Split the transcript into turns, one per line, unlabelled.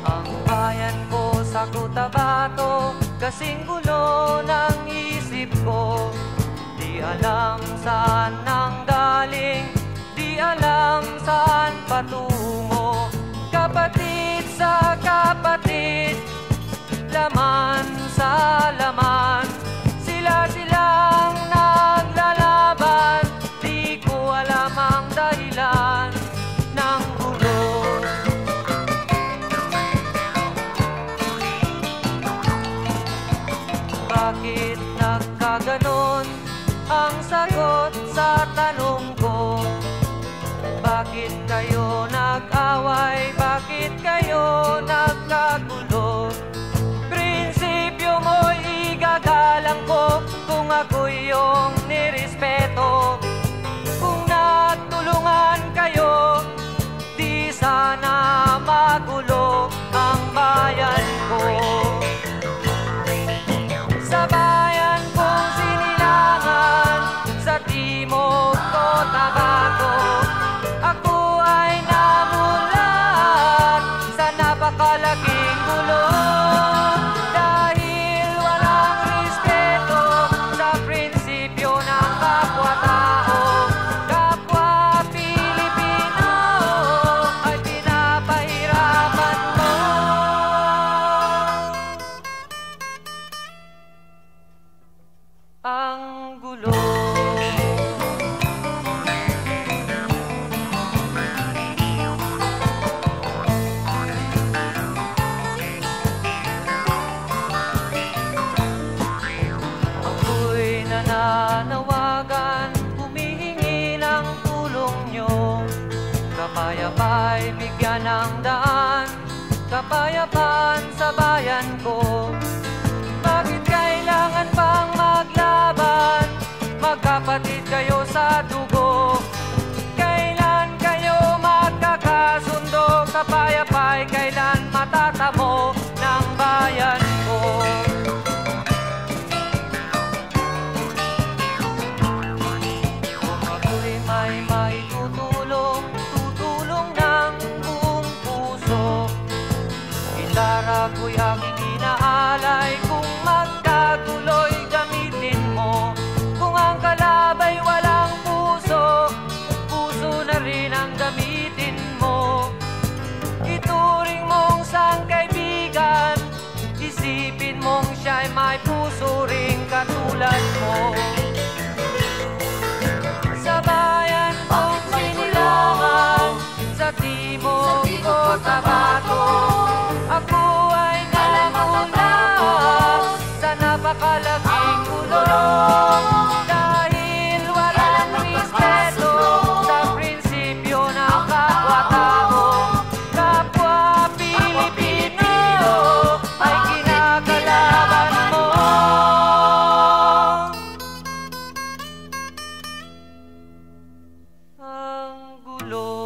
Ang bayan ko sa Cotabato, kasing gulo ng isip ko. Di alam saan nang galing, di alam saan patungo. Kapatid sa kapatid, laman sa laman, sila-silang naglalaban. Di ko alam ang dahilan ng gulo. Bakit nagkaganon ang sagot sa tanong ko? Bakit kayo nag-away? Bakit kayo nagkagulo? Prinsipyo mo'y igagalang ko kung ako'y iyong nirespeto. Kung nagtulungan kayo, di sana magulo ang bayan ko. Sa bayan kong sinilangan, sa Timog Cotabato, ako ay namulat sa napakalaking gulo. Dahil walang respeto sa prinsipyo ng kapwa-tao, kapwa Pilipino ay pinapahirapan mo. Ang gulo. Ako'y nananawagan, humihingi ng tulong nyo. Kapayapa'y bigyan ng daan, kapayapaan sa bayan ko. Bakit kailangan pang maglaban? Magkapatid kayo sa dugo. Kailan kayo magkakasundo? Kapayapa'y kailan matatamo ng bayan ko? Kung ako'y may maitutulong, tutulong ng buong puso. Gitara ko'y aking inaalay, kung magkagulo'y gamitin mo. Kung ang kalabay walang puso, puso na rin ang gamitin mo. Ituring mong sangkaibigan, isipin mong siya'y may puso ring katulad mo. Sa bayan kong sinilangan, sa Timog Cotabato, ako ay namulat sa napakalaking gulo. Dahil walang respeto sa prinsipyo ng kapwa-tao, kapwa Pilipino ay kinakalaban mo. Ang gulo.